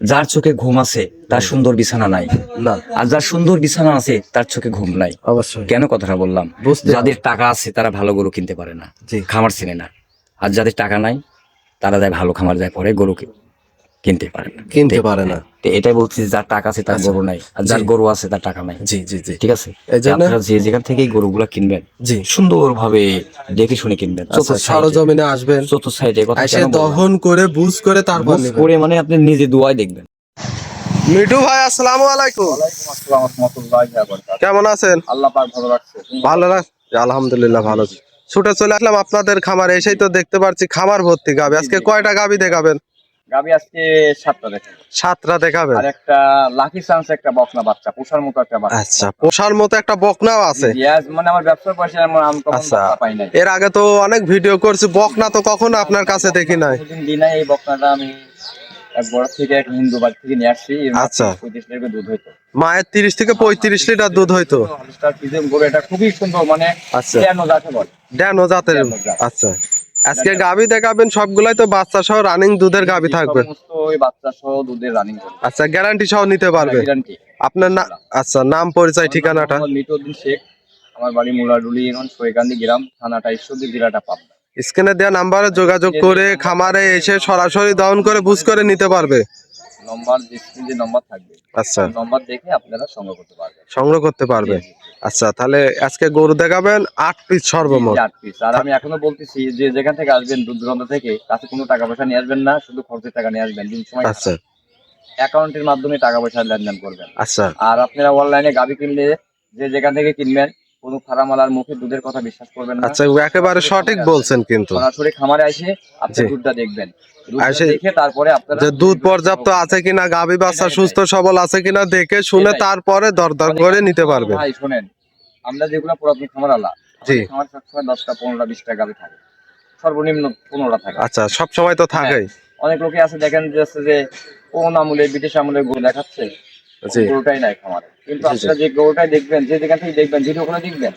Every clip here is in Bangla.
যার চোখে ঘুম আছে তার সুন্দর বিছানা নাই, না, আর যার সুন্দর বিছানা আছে তার চোখে ঘুম নাই। অবশ্যই কেন কথাটা বললাম? বুঝতে যাদের টাকা আছে তারা ভালো গরু কিনতে পারে না, জি। খামার চেনে না। আর যাদের টাকা নাই তারা যায় ভালো খামার যায় পরে গরু কিনতে পারে না। কিনতে পারে না। তো এটাই বলছি, যার টাকা আছে তার আচ্ছা। গরু নাই, আর যার জি। গরু আছে তার টাকা নাই। জি জি জি ঠিক আছে? এই জন্য আপনারা যে যেখান থেকে গরুগুলা কিনবেন জি সুন্দরভাবে দেখে শুনে কিনবেন। আচ্ছা সরজমিনে আসবেন, চতুর্থ সাইডে কথা এসে কেন বললাম? দহন করে বুঝ করে তারপর বুঝ নেবেন। করে মানে আপনি নিজে দোয়ায় দেখবেন। মিঠু ভাই আসসালামু আলাইকুম। ওয়ালাইকুম আসসালাম রাহমাতুল্লাহি ওয়া বারাকাতুহু। কেমন আছেন? আল্লাহ পাক ভালো রাখছে। ভালো না? আলহামদুলিল্লাহ ভালো। ছুটে চলে আসলাম আপনাদের খামারে, এসেই তো দেখতে পাচ্ছি খামার ভর্তি গাবি। আজকে কয়টা গাবি দেখাবেন? গাবি আজকে 7টা দেখেন। 7টা দেখাবেন। আর একটা লাকি চান্স একটা বকনা বাচ্চা, পোষার মতো একটা বাচ্চা। আচ্ছা, পোষার মতো একটা বকনাও আছে। জি, আজ মানে আমার ব্যবসার পয়সা এমন আমি কখনো আচ্ছা, বকনা পাই নাই। এর আগে তো অনেক ভিডিও করছি, বকনা তো কখনো আপনার কাছে দেখি নাই। কোনদিন দিই নাই। এই বকনাটা আমি এক বড় থেকে এক হিন্দু বাড়ি থেকে নিয়ে আসছি। এর আচ্ছা। 35 লিটার দুধ হইতো। মায়ের 30 থেকে 35 লিটার দুধ হইতো। হলস্টার ফ্রিজিয়ান গরু, এটা খুবই সুন্দর, মানে আচ্ছা। কেন যাকে বলে ড্যানো জাতের। ড্যানো জাত। আচ্ছা, আজকে গাবি দেখাবেন সবগুলাই তো বাচ্চা সহ রানিং দুধের গাবি থাকবে। সমস্ত ওই বাচ্চা সহ দুধের রানিং গরু। আচ্ছা, গ্যারান্টি সহ নিতে পারবে গ্যারান্টি। আপনার না? আচ্ছা, নাম পরিচয় ঠিকানাটা। মোহাম্মদ মিটউদ্দিন শেখ। আমার বাড়ি মুলাডুলি ইউনিয়ন সৈকান্দি গ্রাম, থানাটা ঈশ্বরদী, জেলাটা পাবনা। স্ক্রিনে দেওয়া নাম্বারে যোগাযোগ করে খামারে এসে সরাসরি দহন করে বুঝ করে নিতে পারবে। নম্বর যে নম্বর থাকবে, আচ্ছা, নম্বর দেখে আপনারা সংগ্রহ করতে পারবেন। সংগ্রহ করতে পারবে। জি, জি, জি। আচ্ছা, তাহলে আজকে গরু দেখাবেন 8 পিস সর্বমোট। 8 পিস। আর আমি এখনো বলতেছি যে যেখান থেকে আসবেন দূর দূরান্ত থেকে, কাছে কোনো টাকা পয়সা নিয়ে আসবেন না, শুধু খরচের টাকা নিয়ে আসবেন। দিন সময় আচ্ছা অ্যাকাউন্টের মাধ্যমে টাকা পয়সা লেনদেন করবেন। আচ্ছা আর আপনারা অনলাইনে গাভি কিনলে যে যেখান থেকে কিনবেন, কোনো ফার্মালার মুখে দুধের কথা বিশ্বাস করবেন না। আচ্ছা, একেবারে সঠিক বলছেন কিন্তু। সরাসরি খামারে এসে আপনি জি। দুধটা দেখবেন। দুধটা এসে দেখে তারপরে আপনারা যে দুধ পর্যাপ্ত আছে কিনা, গাভী বাচ্চা সুস্থ সবল আছে কিনা দেখে শুনে এটাই। তারপরে দরদর অনেক করে নিতে পারবে। ভাই শোনেন, আমরা যেগুলো পুরাতন খামার আলা, জি। আমাদের খামার সবসময় 10টা 15টা 20টা গাভি থাকে, সর্বনিম্ন 15টা থাকে। আচ্ছা, সব সময় তো থাকেই। অনেক লোকে আছে দেখেন যে কোন আমলে ব্রিটিশ আমলে গরু দেখাচ্ছে, জি গরুটাই নাই খামারে। কিন্তু জি জি আপনারা যে গরুটাই দেখবেন, যে যেখান থেকে দেখবেন, ভিডিও করে দেখবেন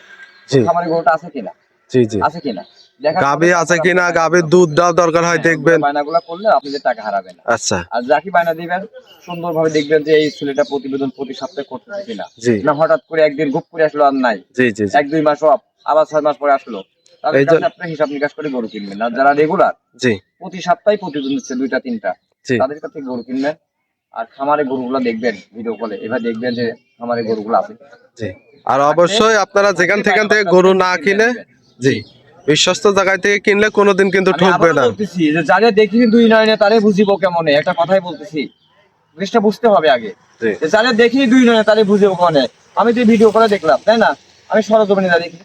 জি খামারে গরুটা আছে কিনা, জি জি আছে কিনা দেখার গাভী পরে আছে তারপর কিনা, আপনারা গাভীর দুধ দেওয়া দরকার হয় দেখবেন। বায়নাগুলো করলে আপনি যে টাকা হারাবেন না। আচ্ছা, আর যাকে বায়না দিবেন সুন্দরভাবে দেখবেন যে এই ছেলেটা প্রতিবেদন প্রতি সপ্তাহে করতেছে কিনা। জি না হঠাৎ করে একদিন গুপ করে আসলো আর নাই, জি জি জি 1-2 মাস অফ, আবার 6 মাস পরে আসলো, তাদের এই কাছে আপনি হিসাব নিকাশ করে গরু কিনবেন। আর যারা রেগুলার জি প্রতি সপ্তাহে প্রতিদিন দিচ্ছে 2টা 3টা, জি তাদের কাছে গরু কিনবেন। আর খামারে গরুগুলো দেখবেন ভিডিও কলে, এবার দেখবেন যে খামারে গরুগুলো আছে। জি আর অবশ্যই আপনারা যেখান থেকে গরু না কিনে, জি, বিশ্বস্ত জায়গা থেকে কিনলে কোনোদিন কিন্তু আমি ঠকবে আবারও না। বলতেছি যে যারা দেখিনি দুই নয়নে তারে বুঝিব কেমনে, একটা কথাই বলতেছি, জিনিসটা বুঝতে হবে আগে। জি যে যারা দেখিনি দুই নয়নে তারে বুঝিব কেমনে। আমি তো ভিডিও করে দেখলাম, তাই না? আমি সরজমিনে যা দেখি,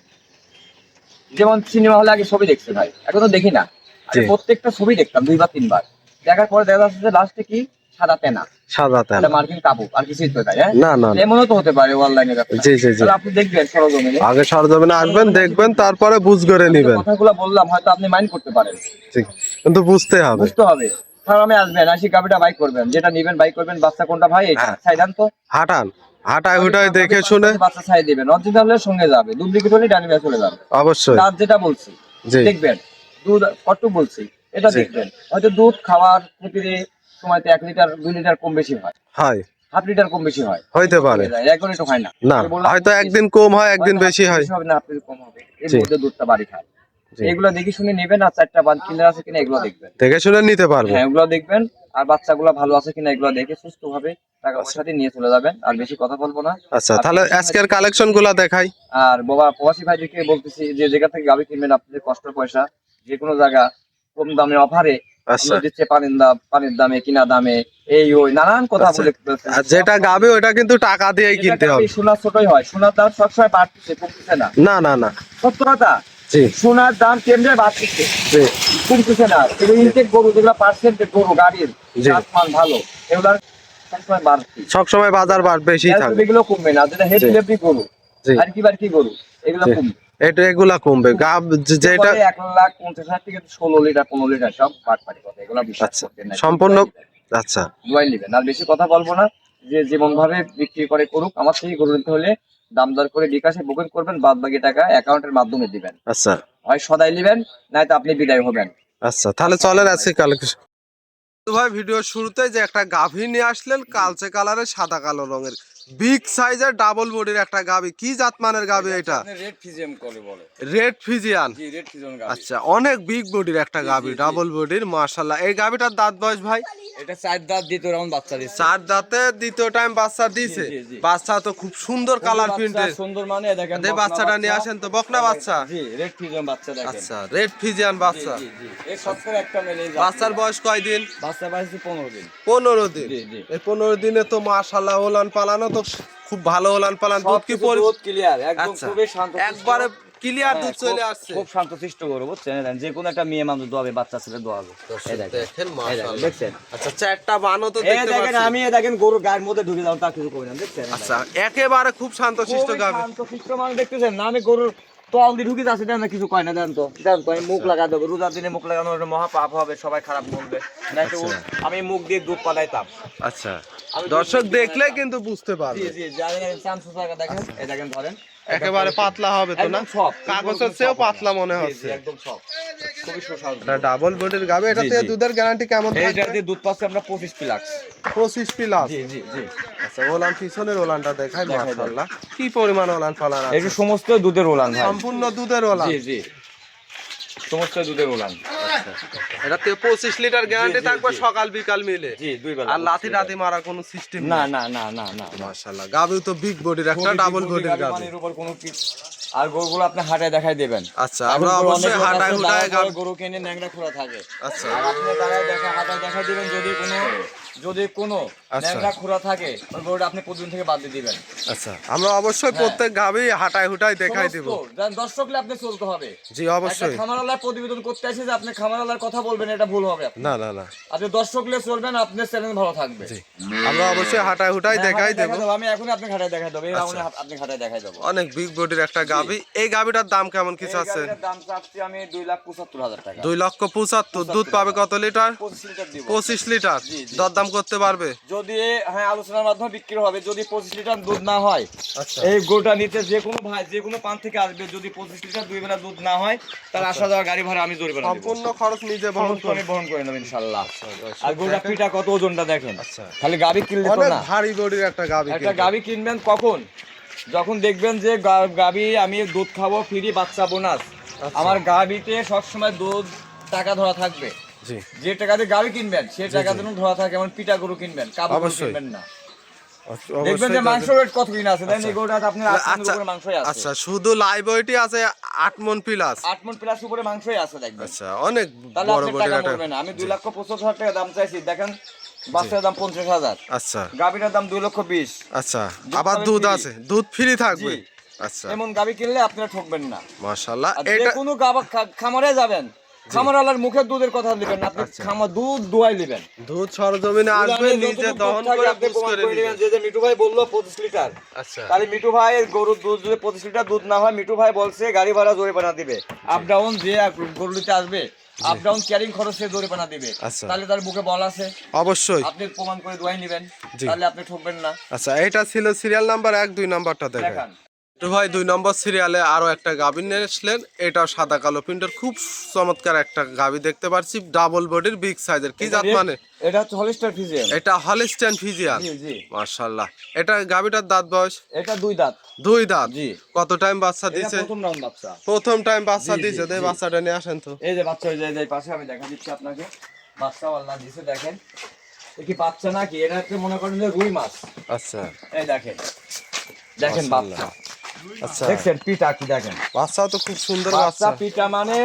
যেমন সিনেমা হলে আগে ছবি দেখছি ভাই, এখন তো দেখি না। আগে জি প্রত্যেকটা ছবি দেখতাম 2 বার 3 বার, দেখার পরে দেখা যাচ্ছে যে লাস্টে কি সাদা পেনা, সাদা তেল। একটা মার্কিন কাপড়, আর কিছুই তো তাই। হ্যাঁ, না না না। এমনও তো হতে পারে অনলাইনে ব্যবসা। জি জি জি তাহলে আপনি দেখবেন সরজমিনে। আগে সরজমিনে আসবেন, দেখবেন, তারপরে বুঝ করে আমি যে নিবেন। কথাগুলো বললাম হয়তো আপনি মাইন্ড করতে পারেন, ঠিক, কিন্তু বুঝতে হবে। বুঝতে হবে। ফার্মে আসবেন, আসি গাবিটা বাই করবেন, যেটা নিবেন বাই করবেন। বাচ্চা কোনটা ভাই, হ্যাঁ। সাইডান তো হাঁটান, হাঁটায় হুটায় দেখে শুনে। বাচ্চা ছাই দিবেন, অরিজিনাল হলে সঙ্গে যাবে, ডুপ্লিকেট হলে ডানি চলে যাবে। অবশ্যই। দাঁত যেটা বলছি জি দেখবেন, দুধ কতটুকু বলছি এটা জি। দেখবেন। হয়তো দুধ খাওয়ার প্রতিটি সময়তে 1 লিটার 2 লিটার কম বেশি হয়, হয়, হাফ লিটার কম বেশি হয়, হইতে পারে। একবারে তো হয় না। না, আমি বললাম হয়তো একদিন কম হয়, একদিন বেশি হয়। হবে না, আপনি কম হবে, এর জি মধ্যে দুধটা বাড়ি খায়। জি এগুলো দেখে শুনে নেবেন। আর 4টা বাদ কিনে আছে কিনা এগুলো দেখবেন। দেখে শুনে নিতে পারবে। হ্যাঁ, এগুলো দেখবেন। আর বাচ্চাগুলো ভালো আছে কিনা এগুলো দেখে সুস্থ ভাবে টাকা আচ্ছা পয়সা দিয়ে নিয়ে চলে যাবেন। আর বেশি কথা বলবো না। আচ্ছা, আর তাহলে আজকের কালেকশন গুলা দেখাই। আর বাবা প্রবাসী ভাইদেরকে বলতেছি যে জায়গা থেকে গাভি কিনবেন, আপনাদের কষ্টের পয়সা যে কোনো জায়গা কম দামে অফারে আচ্ছা আমরা দিচ্ছে, পানির দামে, কিনা দামে, এই ওই নানান কথা আচ্ছা। বলে। আর যেটা গাবে ওটা কিন্তু টাকা দিয়েই কিনতে হবে। সোনার ছোটই হয়, সোনার দাম সবসময় বাড়তেছে, কমতেছে না। না না না। সত্য কথা, জি সোনার দাম কেমনে বাড়তেছে, জি কমতেছে না। এগুলো ইনটেক গরু, যেগুলো পার্সেন্টেজ গরু, গাড়ির জি। মান ভালো, এগুলার সবসময় বাড়তি। সবসময় বাজার বেশি থাকবে। এগুলো কমবে না, যেটা হেড জি লেভি গরু, জি আর কি বাড়তি গরু, এগুলো জি কমবে। এটা এগুলা কমবে গাব যেটা। 1,50,000 থেকে 16 লিটার 15 লিটার সব বাটপাটি কথা, এগুলো বিশ্বাস আচ্ছা, করতে নাই। সম্পূর্ণ। আচ্ছা দুয়াই নেবেন। আর বেশি কথা বলবো না। যে যেমন ভাবে বিক্রি করে করুক, আমার থেকে গরু নিতে হলে দাম দর করে বিকাশে বুকিং করবেন, বাদ বাকি টাকা অ্যাকাউন্টের মাধ্যমে দিবেন। আচ্ছা হয় সদাই নেবেন, নয়তো আপনি বিদায় হবেন। আচ্ছা, তাহলে চলেন আজকে কালেকশন। তো ভাই ভিডিওর শুরুতে যে একটা গাভী নিয়ে আসলেন কালচে কালারের সাদা কালো রঙের বিগ সাইজের ডাবল বডির একটা গাভী, কি জাতমানের গাভী এটা? রেড ফিজিয়াম করে বলে। Red Friesian. জি রেড ফিজিয়াম গাভী। আচ্ছা, অনেক বিগ বডির একটা গাভী, ডাবল বডির, মাশাআল্লাহ। এই গাভীটার দাঁত বয়স ভাই? এটা 4 দাঁত দ্বিতীয় রাউন্ড বাচ্চা দিচ্ছে। 4 দাঁতে দ্বিতীয় টাইম বাচ্চা দিছে। জি, জি। বাচ্চা তো খুব সুন্দর কালার প্রিন্টের। সুন্দর মানে দেখেন এই বাচ্চাটা নিয়ে আসেন তো, বকনা বাচ্চা। জি রেড ফিজিয়াম বাচ্চা দেখেন। আচ্ছা, রেড ফিজিয়ান বাচ্চা। জি জি এই সত্তর একটা মেলে বাচ্চার বয়স কয় দিন? বাচ্চা বয়স 15 দিন। 15 দিন। জি জি এই 15 দিনে তো মাশাআল্লাহ ওলান পালানো তো খুব ভালো ওলান পালান। দুধ কি দুধ ক্লিয়ার একদম আচ্ছা, খুবই শান্ত একবারে ক্লিয়ার দুধ চলে আসছে। খুব শান্তশিষ্ট গরু বুঝছেন, যে কোনো একটা মেয়ে মানুষ দোয়াবে, বাচ্চা ছেলে দোয়াবে। এই দেখেন মাশাআল্লাহ, দেখছেন? আচ্ছা, চারটা বানও তো এই দেখতে দেখেন, পাচ্ছি। আমি দেখেন গরু গায়ের মধ্যে ঢুকে যাও তা কিছু করি না, দেখছেন? আচ্ছা, একেবারে খুব শান্তশিষ্ট গাভী। শান্তশিষ্ট মানে দেখতেছেন না, আমি গরুর তল দিয়ে ঢুকে যাচ্ছে না, কিছু কয় না। জান তো আমি মুখ লাগা দেবো, রোজার দিনে মুখ লাগানো মহা পাপ হবে, সবাই খারাপ বলবে। আমি মুখ দিয়ে দুধ পালাইতাম। আচ্ছা, দর্শক দেখলে কিন্তু বুঝতে জি পারবে। জি চামচু জায়গা দেখেন, এই দেখেন ধরেন একেবারে পাতলা হবে তো না? একদম সব কাগজের চেয়েও পাতলা মনে জি, হচ্ছে। জি, একদম সব খুবই সুস্বাদু। এটা ডাবল বডির গাভী। এটা জি, থেকে জি। দুধের গ্যারান্টি কেমন এইটা থাকবে? দিয়ে দুধ পাচ্ছে আমরা 25 প্লাস। 25 প্লাস। জি জি জি আচ্ছা, ওলান পিছনের ওলানটা দেখাই, দেখাই দাও। মাশাআল্লাহ কি পরিমাণ ওলান পালান আছে। এই যে সমস্ত দুধের ওলান ভাই। সম্পূর্ণ দুধের ওলান। জি জি সমস্ত দুধের ওলান। এটা থেকে 25 লিটার গ্যারান্টি জি, জি, থাকবে জি। সকাল বিকাল মিলে। জি দুই বেলা। আর লাথি টাথি মারা কোনো সিস্টেম না নেই। না না না না না। মাশাআল্লাহ, গাভী তো বিগ বডির একটা, ডাবল বডির গাভী। গাভীর উপর কোনো কি আর গরুগুলো আপনি হাটায় দেখাই দেবেন। আচ্ছা, আমরা অবশ্যই হাঁটায় হুটায় গরু কিনে ন্যাংরা খোলা থাকে। আচ্ছা, আর আপনি দাঁড়ায় হাটায় দেখাই দিবেন, যদি কোনো আচ্ছা। ন্যাংরা খোলা থাকে ওই গরুটা আপনি প্রতিদিন থেকে বাদ দিয়ে দিবেন। আচ্ছা, আমরা অবশ্যই হ্যাঁ। প্রত্যেক গাভী হাঁটায় হুটায় দেখাই দিব। দর্শকলে আপনি চলতে হবে। জি অবশ্যই। খামারওয়ালার প্রতিবেদন করতে আসে যে আপনি খামারওয়ালার কথা বলবেন, এটা ভুল হবে। না না না, আপনি দর্শকলে চলবেন, আপনার চ্যানেল ভালো থাকবে। জি আমরা অবশ্যই হাঁটায় হুটায় হ্যাঁ, দেখাই হাঁটায় দেব। দেখাই দেবো। আমি এখন আপনি ঘাটায় দেখাই দেবো, এই আচ্ছা। রাউন্ডে আপনি ঘাটায় দেখাই দেবো। অনেক বিগ বডির একটা গাভী। এই গাভীটার দাম কেমন কিছু এই আছে? গাড়িটার দাম চাচ্ছি আমি 2,75,000 টাকা। 2,75,000। দুধ পাবে কত লিটার? 25 লিটার দিব। 25 লিটার। জি, জি। দরদাম করতে পারবে? যদি হ্যাঁ আলোচনার মাধ্যমে বিক্রি হবে, যদি 25 লিটার দুধ না হয়, আচ্ছা, এই গরুটা নিতে যে কোনো ভাই যে কোনো পান থেকে আসবে, যদি 25 লিটার দুই বেলা দুধ না হয়, তার আসা যাওয়া গাড়ি ভাড়া আমি জরিমানা দেব। সম্পূর্ণ খরচ নিজে বহন সমস্ত আমি করবে। বহন করে নেব ইনশাআল্লাহ। আর গরুটা পিঠা কত ওজনটা দেখেন। আচ্ছা, খালি গাবি কিনলে তো অনেক না, ভারী বডির একটা গাভী। একটা গাবি কিনবেন কখন? যখন দেখবেন যে গাবি আমি দুধ খাবো ফ্রি, বাচ্চা বোনাস। আমার গাবিতে সবসময় দুধ টাকা ধরা থাকবে। জি যে টাকা দিয়ে গাবি কিনবেন সে টাকা যেন ধরা থাকে। এমন পিটা গরু কিনবেন, কাবু গরু অবশ্যই। কিনবেন না। অবশ্যই দেখবেন যে মাংস রেট কত কিনা আছে, দেন আচ্ছা। এই গরুটা আপনার 8 মণ আচ্ছা, উপরে মাংসই আছে। আচ্ছা, শুধু লাইভ ওয়েটই আছে 8 মণ প্লাস। 8 মণ প্লাস উপরে মাংসই আছে দেখবেন। আচ্ছা, অনেক তাহলে বড় আপনি বডির টাকা একটা। মরবে না। আমি 2,75,000 টাকা দাম চাইছি, দেখেন বাচ্চার দাম 50,000, আচ্ছা গাবিটার দাম 2,20,000। আচ্ছা, দুধ আবার পাবেন দুধ free। আছে, দুধ ফ্রি থাকবে। জি। আচ্ছা, এমন গাবি কিনলে আপনারা ঠকবেন না। মাশাআল্লাহ। আর যে এটা কোনো খামারে যাবেন, খামারওয়ালার মুখের দুধের কথা নেবেন না, আপনি আচ্ছা। খামার দুধ দোয়াই নেবেন। দুধ সরজমিনে আসবে, নিজে দহন করে বুঝ করে নেবেন। যে মিঠু ভাই বললো 25 লিটার, আচ্ছা, তাহলে মিঠু ভাই গরুর দুধ যদি 25 লিটার দুধ না হয়, মিঠু ভাই বলছে গাড়ি ভাড়া জরিমানা দিবে। আপ ডাউন যে গরু নিতে আসবে, আপ ডাউন ক্যারিং খরচ সে জরিমানা দিবে। আচ্ছা। তাহলে তার বুকে বল আছে, অবশ্যই। আপনি প্রমাণ করে দোয়াই নেবেন, জি। তাহলে আপনি ঠকবেন না। আচ্ছা, এটা ছিল সিরিয়াল নাম্বার 1, 2 নাম্বারটা দেখেন। দেখান তো ভাই 2 নম্বর সিরিয়ালে আরো একটা গাভী নিয়ে আসলেন। এটাও সাদা কালো প্রিন্টের, খুব চমৎকার একটা গাভী দেখতে পাচ্ছি, ডাবল বডির, বিগ সাইজের। কি জাত মানে? এটা হচ্ছে হলিস্টার ফিজিয়ান। এটা হলিস্টাইন ফিজিয়ান। জি জি মাশাআল্লাহ। এটা গাভীটার দাঁত বয়স? এটা 2 দাঁত। 2 দাঁত। জি। কত টাইম বাচ্চা এটা দিছে? প্রথম রাউন্ড বাচ্চা। প্রথম টাইম বাচ্চা জি, জি, দিছে। এই জি। বাচ্চাটা নিয়ে আসেন তো। এই যে বাচ্চা হয়ে যায় পাশে, আমি দেখা দিচ্ছি আপনাকে। বাচ্চা আল্লাহ দিছে, দেখেন এ কি বাচ্চা নাকি? এটা হচ্ছে মনে করেন যে রুই মাছ। আচ্ছা, এই দেখেন, দেখেন মাশাআল্লাহ। বাচ্চা, আচ্ছা, দেখছেন পিটা কি দেখেন। বাচ্চাও তো খুব সুন্দর বাচ্চা বাচ্চা। পিটা মানে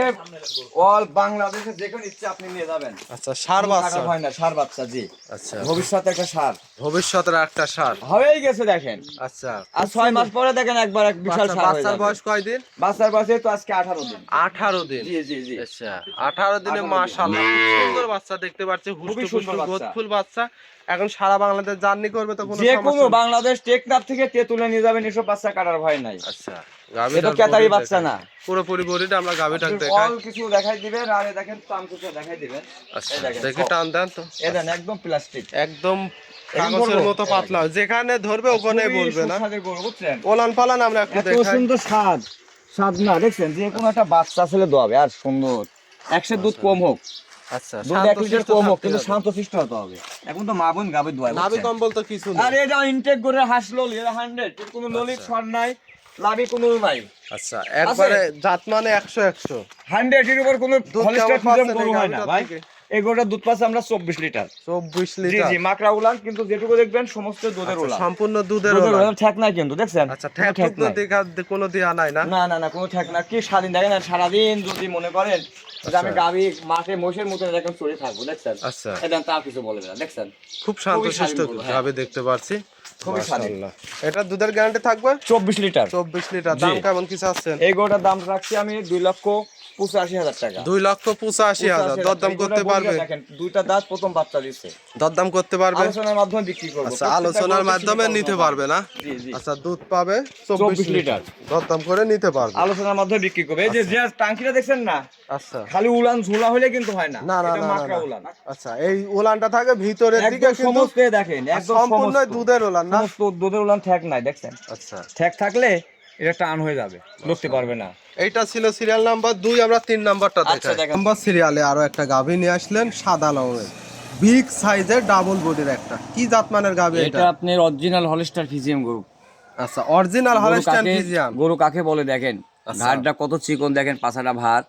অল বাংলাদেশে যেখানে ইচ্ছে আপনি নিয়ে যাবেন। আচ্ছা, ষাঁড় কোনো বাচ্চা। টাকা হয় না, ষাঁড় বাচ্চা। জি, আচ্ছা, ভবিষ্যতে একটা ষাঁড় ভবিষ্যতের একটা ষাঁড়। হয়েই গেছে দেখেন। আচ্ছা, আর 6 মাস পরে দেখেন একবার এক বিশাল ষাঁড় হয়ে বাচ্চার যাবে। বয়স কয় দিন? বাচ্চার বয়স তো আজকে 18 দিন। 18 দিন। জি জি জি আচ্ছা, 18 দিনে 18 দিন। মাশাআল্লাহ খুব সুন্দর বাচ্চা দেখতে পাচ্ছি, খুবই হুষ্টপুষ্ট সুন্দর বাচ্চা। গোদফুল বাচ্চা। এখন সারা বাংলাদেশ জার্নি করবে তো কোনো যে কোনো সমস্যা নেই। বাংলাদেশ টেকনাফ থেকে তেতুলে নিয়ে যাবেন, এসব বাচ্চা কাটার ভয় নাই। আচ্ছা, এটা গাভীটার ক্যাতারি বডি বাচ্চা দেখেন। না। পুরোপুরি বডিটা আমরা গাভীটাকে দেখাই। অল কিছু দেখাই দিবেন, আর এই দেখেন চামচুটা দেখাই দিবেন। আচ্ছা, এই দেখেন, দেখি সব। টান দেন তো। এই দেন একদম প্লাস্টিক, একদম এখন কাগজের ধরবো? মতো পাতলা, যেখানে ধরবে ওখানেই খুবই বলবে না। সুস্বাদু গরু, বুঝছেন? ওলান পালান আমরা একটু এত দেখাই। সুন্দর স্বাদ, স্বাদ না দেখছেন? যে কোনো একটা বাচ্চা ছেলে দোয়াবে, আর সুন্দর। 100 দুধ কম হোক, আচ্ছা দুধ 1 লিটার শান্তশিষ্ট কম হোক থাকতে কিন্তু হবে। শান্তশিষ্ট হতে হবে। এখন তো মা বোন গাবে দোয়া নাভি কম্বল তো কিছু না। আর এটা ইনটেক করে হাসলো এর 100 এর কোনো ললিত সর নাই, লাভি কোনো নাই। আচ্ছা একবারে জাত মানে 100 100 এর উপর কোনো দুধ হলিস্টার কেমন ফিজিয়াম পাচ্ছেন গরু এই হয় না গাভীটার ভাই। থেকে? এই গরুটার দুধ পাচ্ছে আমরা 24 লিটার। 24 জি লিটার। জি মাকড়া উলান, কিন্তু যেটুকু দেখবেন সমস্ত দুধের আচ্ছা, উলান। সম্পূর্ণ দুধের দুধের ওলান। উলান ঠেক নাই কিন্তু দেখছেন? আচ্ছা কোনো ঠ্যাক ঠেক তো নাই। দেখা কোনো দেয়া নাই না। না না না কোনো ঠেক না। কি স্বাধীন দেখেন না, সারাদিন যদি মনে করেন যে আমি আচ্ছা। গাভী মাঠে মোষের মতো এরকম চড়ে থাকবো দেখছেন? আচ্ছা এটা তার কিছু বলবে না দেখছেন? খুব শান্তশিষ্ট স্বাধীন গরু, হ্যাঁ। গাভী দেখতে পাচ্ছি। খুবই স্বাধীন। মাশাআল্লাহ। এটা দুধের গ্যারান্টি থাকবে 24 লিটার। 24 লিটার। জি। দাম কেমন কি চাচ্ছেন? এই গরুটার দাম রাখছি আমি 2,85,000 টাকা। 2,85,000 দরদাম করতে পারবে? দেখেন দুইটা দাঁত প্রথম বাচ্চা দিচ্ছে। দরদাম করতে পারবে? আলোচনার মাধ্যমে বিক্রি করব। আচ্ছা আলোচনার মাধ্যমে নিতে পারবে না? জি জি। আচ্ছা দুধ পাবে 24 24 লিটার। লিটার। দরদাম করে নিতে পারবে। আলোচনার মাধ্যমে বিক্রি করবে। এই যে যে টাঙ্কিটা দেখছেন না, আচ্ছা খালি উলান ঝুলা হলে কিন্তু হয় না। না না এটা না মাকড়া না, উলান। না। আচ্ছা এই ওলানটা থাকে ভিতরের দিকে একদম কিন্তু সমস্ত দেখেন, একদম সম্পূর্ণ সমস্ত দুধের ওলান না? সমস্ত দুধের উলান ঠেক নাই দেখছেন? আচ্ছা ঠেক থাকলে এটা টান হয়ে যাবে, লড়তে পারবে না। এইটা ছিল সিরিয়াল নাম্বার 2। আমরা 3 নাম্বারটা আচ্ছা, দেখাই। দেখেন। নাম্বার সিরিয়ালে আরো একটা গাভী নিয়ে আসলেন সাদা রঙের বিগ সাইজের ডাবল বডির একটা। কি জাতমানের গাভী এটা? এটা আপনার অরিজিনাল হলিস্টার ফিজিয়াম গরু। আচ্ছা অরিজিনাল হলস্টাইন ফ্রিজিয়ান। গরু কাকে বলে দেখেন? আচ্ছা। ঘাড়টা কত চিকন দেখেন, পাছাটা ভার,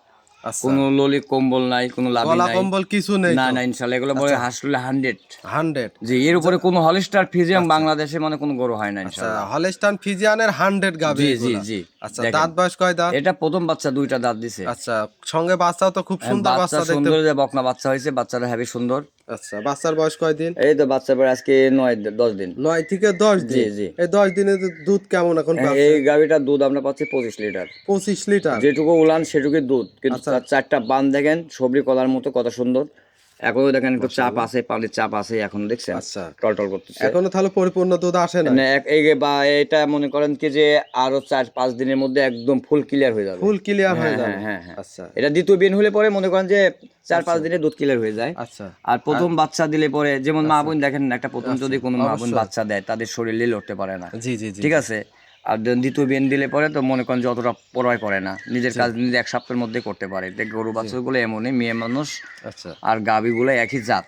আচ্ছা কোনো ললি কম্বল নাই, কোনো লাভি গলা নাই। কম্বল কিছু নেই না তো? না ইনশাআল্লাহ এগুলো বলে হাসলে 100। 100। জি এর উপরে কোনো হলিস্টার ফিজিয়াম বাংলাদেশে মানে কোনো গরু হয় না আচ্ছা ইনশাআল্লাহ। হলস্টাইন ফ্রিজিয়ানের 100 গাভী জি জি এগুলা। জি। আচ্ছা দেখেন। দাঁত বয়স কয় দাঁত? এটা প্রথম বাচ্চা, দুইটা দাঁত দিছে। আচ্ছা সঙ্গে বাচ্চাও তো খুব সুন্দর বাচ্চা বাচ্চা দেখতে। সুন্দর, যে বকনা বাচ্চা হয়েছে, বাচ্চাটা হেবি সুন্দর। আচ্ছা বাচ্চার বয়স কয় দিন? এই তো বাচ্চা পরে আজকে 9-10 দিন। 9 থেকে 10 জি দিন। জি। এই 10 দিনে দুধ কেমন এখন এই পাচ্ছে? গাভীটার দুধ আমরা পাচ্ছি 25 লিটার। 25 লিটার। যেটুকু উলান সেটুকুই দুধ, কিন্তু আচ্ছা। তার 4টা বান দেখেন সবরি কলার মতো, কত সুন্দর। এখনো দেখেন একটু চাপ আছে, পানির চাপ আছে, এখন দেখছেন আচ্ছা টলটল করতেছে। এখনো তাহলে পরিপূর্ণ দুধ আসে না? মানে বা এটা মনে করেন কি যে আরো 4-5 দিনের মধ্যে একদম ফুল ক্লিয়ার হয়ে যাবে। ফুল ক্লিয়ার হয়ে হ্যাঁ, যাবে। হ্যাঁ, হ্যাঁ। আচ্ছা এটা দ্বিতীয় বিন হলে পরে মনে করেন যে 4-5 দিনে দুধ ক্লিয়ার হয়ে যায়। আচ্ছা আর প্রথম বাচ্চা দিলে পরে যেমন মা বোন দেখেন একটা প্রথম যদি কোনো মা বোন বাচ্চা দেয় তাদের শরীরে লড়তে পারে না, জি জি জি। ঠিক আছে? আর দ্বিতীয় বিন দিলে পরে তো মনে করেন যে অতটা পরোয়া করে না, নিজের কাজ নিজে 1 সপ্তাহের মধ্যে করতে পারে। দেখ গরু বাচ্চাগুলো এমনই, মেয়ে মানুষ আচ্ছা আর গাভীগুলো একই জাত,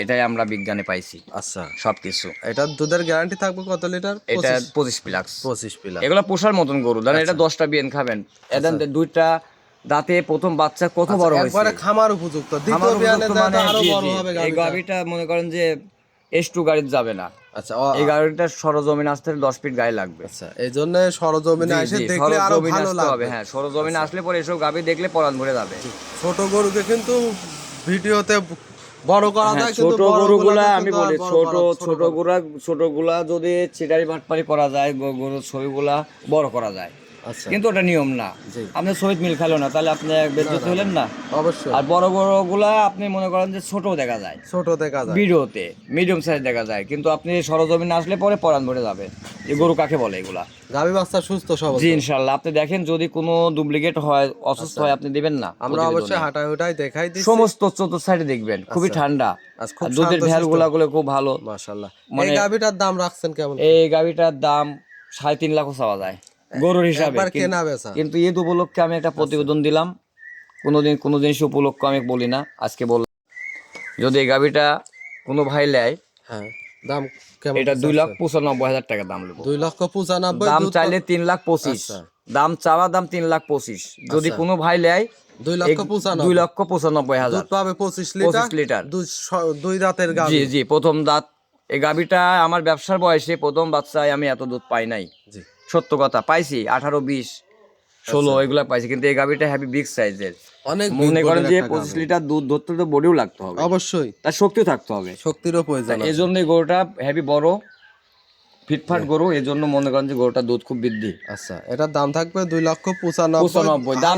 এটাই আমরা বিজ্ঞানে পাইছি আচ্ছা সবকিছু। এটা দুধের গ্যারান্টি থাকবে কত লিটার? এটা 25 প্লাস। 25 পিলা। এগুলো পোষার মতন গরু, ধরেন এটা 10টা বিয়ান খাবেন, এদের দুইটা দাঁতে প্রথম বাচ্চা কত বড় হয়েছে, একবারে খামার উপযুক্ত। আমার দ্বিতীয় বিয়ানে উপযুক্ত মানে আরো জি, বড় জি। হবে এই গাভীটা। গাভীটা মনে করেন যে S2 গাড়িতে যাবে না। আচ্ছা এই গাড়িটা সরজমিন আসতে 10 ফিট গায়ে লাগবে। আচ্ছা এইজন্য সরজমিনে জি, এসে জি, দেখলে আরো সরজমিনে ভালো আসতে লাগবে। হবে। হ্যাঁ সরজমিনে আসলে পরে এসব গাভী দেখলে পরাণ ভরে যাবে। ছোট গরুকে কিন্তু ভিডিওতে বড় করা হ্যাঁ, যায় কিন্তু ছোট গরুগুলা আমি কিন্তু আর বলি বড় ছোটগুলা যদি চিটারি বাটপারি করা যায়, গরুর ছবিগুলা বড় করা যায়, আচ্ছা কিন্তু ওটা নিয়ম না। জি। আপনি শহীদ মিল খেলো না, তাহলে আপনি বেজ্জত হলেন না। অবশ্যই আর বড় গুলা আপনি মনে করেন যে ছোট দেখা যায় ছোট দেখা যায়। ভিডিওতে, মিডিয়াম সাইজ দেখা যায়, কিন্তু আপনি সরজমিনে আসলে পরে পরাণ ভরে যাবে যে গরু কাকে বলে এগুলা। গাভী বাচ্চা সুস্থ সবল। জি ইনশাল্লাহ। আপনি দেখেন যদি কোনো ডুপ্লিকেট হয়, অসুস্থ হয়, আপনি দিবেন না। আমরা অবশ্যই হাঁটাই হুটাই দেখাই দিচ্ছি। সমস্ত চতুর্থ সাইডে দেখবেন খুবই ঠান্ডা, আচ্ছা, খুব আর দুধের শান্তশিষ্ট। ভ্যাল গুলো খুব ভালো। মাশাআল্লাহ। এই মানে- গাভীটার দাম রাখছেন কেমন? এই গাভিটার দাম 3.5 লাখও চাওয়া যায় গরুর হিসাবে, একবার কেনা বেচা। কিন্তু ঈদ উপলক্ষে আমি একটা প্রতিবেদন দিলাম। কোনো জিনিস উপলক্ষ আমি বলি না, আজকে বললাম যদি এই গাভিটা কোনো ভাই নেয়, হ্যাঁ দাম কেমন? এটা 2,95,000 টাকা দাম নেবো। 2,95,000 দাম দুধ চাইলে 3,25,000, আচ্ছা। দাম চাওয়া দাম 3,25,000। যদি আচ্ছা। কোনো ভাই নেয় 2,95,000 2,95,000। দুধ পাবে 25 লিটার। 25 লিটার। দুই দাঁতের গাভী। জি জি প্রথম দাঁত। এই গাভিটা আমার ব্যবসার বয়সে প্রথম বাচ্চায় আমি এত দুধ পাই নাই, জি সত্য কথা। পাইছি 18, 20, 16 এগুলা পাইছি, কিন্তু এই গাভিটা হ্যাভি বিগ সাইজের। অনেক মনে করেন যে big body 25 একটা লিটার দুধ ধরতে তো বডিও লাগতে হবে, গাভী। অবশ্যই তার শক্তিও থাকতে হবে। শক্তিরও প্রয়োজন আছে। এই জন্য গরুটা হেভি বড় ফিটফাট গরু, এই জন্য মনে করেন যে গরুটা দুধ খুব বৃদ্ধি। আচ্ছা এটার দাম থাকবে 2,95,000। দাম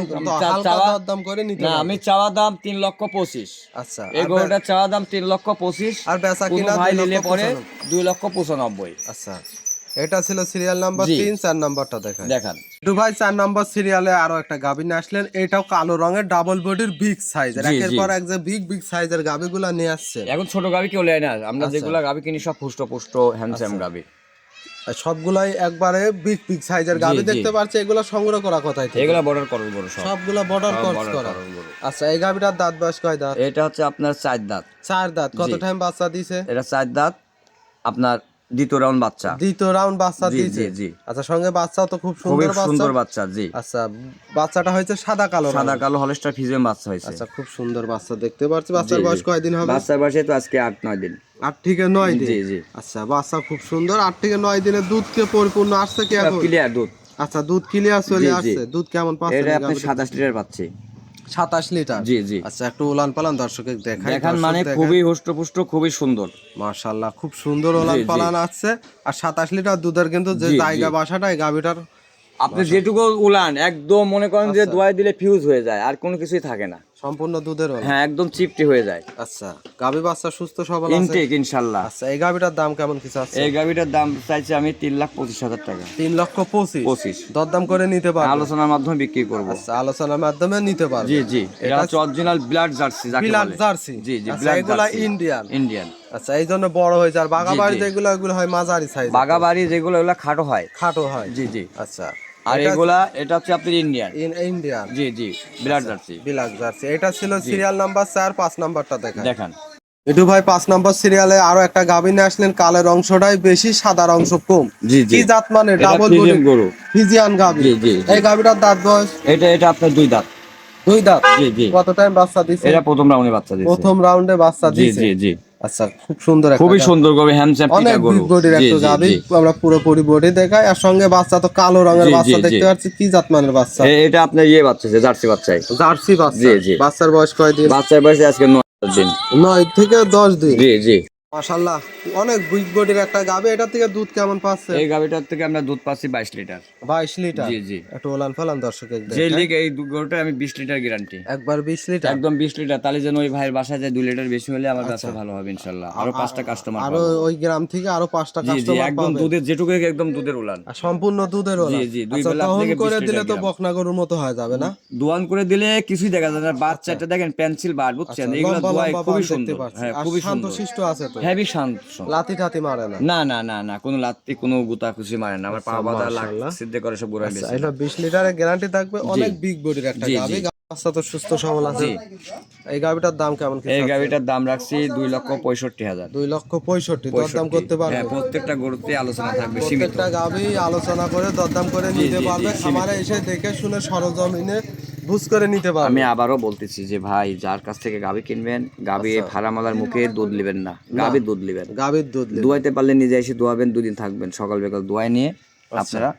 চাওয়া দাম করে নিতে না, পারবে। আমি চাওয়া দাম 3,25,000। আচ্ছা এই গরুটা চাওয়া দাম 3,25,000, আর বেচা কোনো কিনা ভাই নিলে পরে 2,95,000। 2,95,000। আচ্ছা এটা ছিল সিরিয়াল নাম্বার জি। 3। 4 নাম্বারটা দেখাই। দেখান। একটু ভাই 4 নাম্বার সিরিয়ালে আরো একটা গাভী নিয়ে আসলেন। এটাও কালো রঙের ডাবল বডির বিগ সাইজের, জি, একের জি। পর এক যে বিগ সাইজের গাভীগুলা নিয়ে আসছে। এখন ছোট গাভি কেউ নেয় না, আমরা আচ্ছা। যেগুলা গাভি কিনি সব পুষ্ট হ্যান্ডসাম গাভি। আর সবগুলাই একবারে বিগ বিগ সাইজের গাভী জি। দেখতে পাচ্ছি। এগুলো সংগ্রহ করা কোথায় থেকে? এগুলা বর্ডার করল গরু সব। সবগুলা বর্ডার সব ক্রস border করা। করল গরু। আচ্ছা, এই গাভীটার দাঁত বয়স কয় দাঁত? এটা হচ্ছে আপনার 4 দাঁত। 4 দাঁত। কত জি। টাইম বাচ্চা দিছে? এটা 4 দাঁত, আপনার দ্বিতীয় রাউন্ড বাচ্চা। দ্বিতীয় রাউন্ড বাচ্চা জি, দিছে। জি, জি। আচ্ছা, সঙ্গে বাচ্চাও তো খুব খুবই সুন্দর বাচ্চা। সুন্দর বাচ্চা, জি। আচ্ছা, বাচ্চাটা হয়েছে সাদা কালো সাদা রঙের। কালো হলস্টার ফিজিয়াম বাচ্চা হয়েছে। আচ্ছা, খুব সুন্দর বাচ্চা দেখতে পাচ্ছি। বাচ্চার জি, বয়স জি। কয়দিন হবে? বাচ্চার বয়সে তো আজকে 8-9 দিন। 8 থেকে 9 দিন। জি, জি। আচ্ছা, বাচ্চা খুব সুন্দর। 8 থেকে 9 দিনের দুধ কে পরিপূর্ণ আসছে কি এখন? ক্লিয়ার দুধ। আচ্ছা, দুধ ক্লিয়ার চলে জি, জি। আসছে। দুধ কেমন পাচ্ছেন? এটা এই আপনি গাভীটা? 27 লিটার পাচ্ছি। 27 লিটার। জি, জি। আচ্ছা, একটু উলান পালান দর্শকে দেখাই। দেখান মানে খুবই হুষ্টপুষ্ট, খুবই সুন্দর। মাশাআল্লাহ, খুব সুন্দর উলান জি, জি। পালান আছে। আর 27 লিটার দুধের কিন্তু যে জি, জি। জায়গা বাসাটা এই গাভীটার আপনি যেটুকু উলান একদম মনে করেন যে আচ্ছা। দোয়াই দিলে ফিউজ হয়ে যায়, আর কোনো কিছুই থাকে না। সম্পূর্ণ দুধের উলান। হ্যাঁ, একদম চিপটি হয়ে যায়। আচ্ছা, গাভী বাচ্চা সুস্থ সবল আছে। ইনটেক ইনশাআল্লাহ। আচ্ছা, এই গাভীটার দাম কেমন কিছু আছে? এই গাভিটার দাম চাইছি আমি 3,25,000 টাকা। 3,25,000। 25 দরদাম করে নিতে পারবে। আলোচনার মাধ্যমে বিক্রি করব। আচ্ছা, আলোচনার মাধ্যমে নিতে পারবে। জি, জি। এটা হচ্ছে অরিজিনাল ব্লাড জার্সি যাকে বিলাত বলে। জার্সি। জি, জি, আচ্ছা, ব্লাড এগুলা জার্সি। ইন্ডিয়ান। ইন্ডিয়ান। আচ্ছা, এই জন্য বড় হয়েছে। আর বাগাবাড়ি জি। যেগুলো এগুলো হয় মাঝারি সাইজ, বাগাবাড়ি যেগুলো এগুলো খাটো হয়। খাটো হয়। জি, জি। আচ্ছা, আর এটা এগুলা এটা হচ্ছে আপনার ইন্ডিয়ান। ইন্ডিয়ান জি, জি, ব্লাড জার্সি। বিলাক জার্সি। এটা ছিল সিরিয়াল নাম্বার 4। 5 নাম্বারটা দেখা দেখান। এটু ভাই 5 নাম্বার সিরিয়ালে আরো একটা গাভী নিয়ে আসলেন। কালের অংশটাই বেশি, সাদার অংশ কম। জি, জি। কি জাত মানে? এটা ডাবল বডি ফিজিয়ান গরু। ফিজিয়ান গাভী। জি, জি, জি। এই গাভীটার দাঁত বয়স? এটা আপনার 2 দাঁত। 2 দাঁত। জি, জি। কত টাইম বাচ্চা দিছে? এটা প্রথম রাউন্ডে বাচ্চা দিয়েছে। প্রথম রাউন্ডে বাচ্চা জি, দিছে। জি, জি। আচ্ছা, খুব সুন্দর একটা খুবই গাভী। সুন্দর গরু, হ্যান্ডসাম পিটা অনেক গরু। বিগ বডির জি, একটা জি, গাভী। জি। আমরা পুরোপুরি বডি দেখাই। আর সঙ্গে বাচ্চা তো কালো রঙের জি, বাচ্চা জি, দেখতে জি। পাচ্ছি। কি জাত মানের বাচ্চা? এটা আপনার বাচ্চা, জার্সি বাচ্চাই। জার্সি বাচ্চা। জি, জি। বাচ্চার বয়স কয়দিন? বাচ্চার বয়সে আজকে 9 দিন। 9 থেকে 10 দিন। জি, জি। মাশাআল্লাহ, অনেক বিগ বডির একটা গাভী। এটা থেকে দুধ কেমন পাচ্ছে? এই গাভিটার থেকে আমরা দুধ পাচ্ছি 22 লিটার। 22 লিটার। জি, জি। একটু ওলান ফালান দর্শকে যে দেখাই। লিগ এই গরুটা আমি 20 লিটার গ্যারান্টি। একবার 20 লিটার। একদম 20 লিটার। তাহলে যেন ওই ভাইয়ের বাসায় যায় 2 লিটার বেশি হলে আমার ব্যবসা ভালো হবে ইনশাআল্লাহ। আরো 5টা কাস্টমার আরো পাবো। ওই গ্রাম থেকে আরো 5টা জি, জি, কাস্টমার একদম পাবে। দুধের যেটুকু একদম দুধের উলান। আর সম্পূর্ণ দুধের ওলা। জি, জি, দুই আচ্ছা, বেলা দহন আপনাকে 20 করে দিলে তো লিটার বকনা গরুর মতো হয়ে যাবে না? দোয়ান করে দিলে কিছুই দেখা যায় না। বাচ্চাটা দেখেন পেন্সিল বার, বুঝছেন? আচ্ছা, এগুলো লম্বা দোয়ায় লম্বা খুবই বান দেখতে সুন্দর। পাচ্ছি। হ্যাঁ, আর খুবই সুন্দর। শান্তশিষ্ট আছে তো? হেভি শান্ত। লাতি টাতি মারে না? না, না, না, না, কোনো লাত্তি কোনো গুতা খুশি মারে না। আমার পা বাঁধা লাগ মাশাআল্লাহ। সিদ্ধে করে সব গোড়ায় আচ্ছা, বেশি। এটা 20 লিটারের গ্যারান্টি থাকবে। অনেক বিগ বডির একটা জি, গাভী। জি। বাচ্চা তো সুস্থ সবল আছে। জি। এই গাভীটার দাম কেমন কি? এই গাভিটার দাম রাখছি 2,65,000। 2,65,000। দরদাম করতে পারবে? হ্যাঁ, প্রত্যেকটা গরুতে আলোচনা থাকবে সীমিত। প্রত্যেকটা গাভী আলোচনা করে দরদাম করে জি, নিতে জি, জি, পারবে। সীমিত। খামারে এসে দেখে শুনে সরজমিনে বুঝ করে নিতে পারবে। আমি আবারও বলতেছি যে ভাই, যার কাছ থেকে গাভি কিনবেন, গাভি আচ্ছা। ফারামালার মুখে দুধ নেবেন না, গাভি দুধ নেবেন। গাভীর দুধ নেবে। দোয়াইতে পারলে নিজে এসে দোয়াবেন, 2 দিন থাকবেন, সকাল বিকাল দোয়াই নিয়ে আপনারা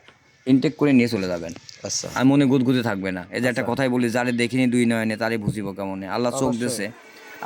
ইনটেক করে নিয়ে চলে যাবেন। আচ্ছা, আর মনে গুদগুদে থাকবে না। এই যে একটা কথাই বলি, যারে দেখিনি 2 নয়নে তারে বুঝিব কেমনে। আল্লাহ চোখ দিছে,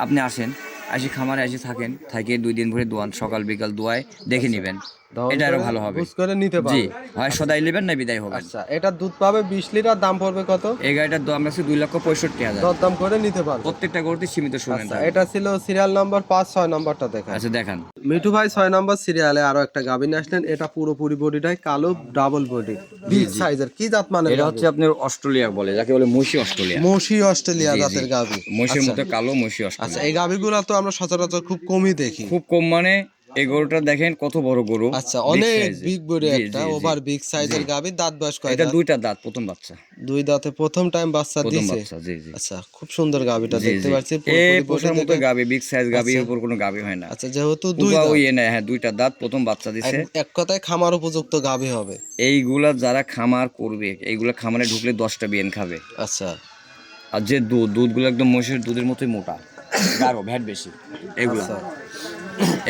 আপনি আসেন, আসি খামারে এসে থাকেন, থাকে 2 দিন ভরে দোয়ান, সকাল বিকাল দোয়ায় দেখে নিবেন। দহন এটা আরো করে ভালো হবে। বুঝ করে নিতে জি, পারবে। হয় সদাই নেবেন না বিদায় হবেন। আচ্ছা, এটা দুধ পাবে 20 লিটার। দাম পড়বে কত? এই গাড়িটার দাম আছে 2,65,000। দরদাম করে নিতে পারবে। প্রত্যেকটা গরুতে সীমিত শুনেন। আচ্ছা, এটা ছিল সিরিয়াল নাম্বার 5। 6 নাম্বারটা দেখা। আচ্ছা, দেখান। মিঠু ভাই 6 নাম্বার সিরিয়ালে আরো একটা গাভী নিয়ে আসলেন। এটা পুরোপুরি বডিটাই কালো, ডাবল বডি, বিগ সাইজের। কি জাত মানে? এটা হচ্ছে আপনার অস্ট্রেলিয়া বলে, যাকে বলে মশি অস্ট্রেলিয়া। মশি অস্ট্রেলিয়া জাতের গাভী। মশির মতো কালো, মশি অস্ট্রেলিয়া। আচ্ছা, এই গাভীগুলো তো আমরা সচরাচর খুব কমই দেখি। খুব কম মানে এই গরুটা দেখেন কত বড় গরু। আচ্ছা, big অনেক size এর। বিগ বডি জি, একটা জি, জি। ওভার বিগ সাইজের গাভী। দাঁত বয়স কয় এটা দাঁত? 2টা দাঁত, প্রথম বাচ্চা। 2 দাঁতে প্রথম টাইম বাচ্চা প্রথম দিছে। বাচ্চা, জি, জি। আচ্ছা, খুব সুন্দর গাভীটা জি, দেখতে জি। পাচ্ছি। এই পুরোপুরি body পোষার মতো দেখে- গাবি, বিগ সাইজ গাবির উপর কোনো গাবি হয় না। আচ্ছা, যেহেতু 2 পুপা দাঁত, ওই না, হ্যাঁ 2টা দাঁত, প্রথম বাচ্চা দিছে। এক কথায় খামার উপযুক্ত গাভী হবে। এইগুলা যারা খামার করবে, এইগুলা খামারে ঢুকলে 10টা বিয়ান খাবে। আচ্ছা, আর যে দুধগুলো একদম মহিষের দুধের মতোই মোটা, গাঢ়, ভ্যাট বেশি। এগুলা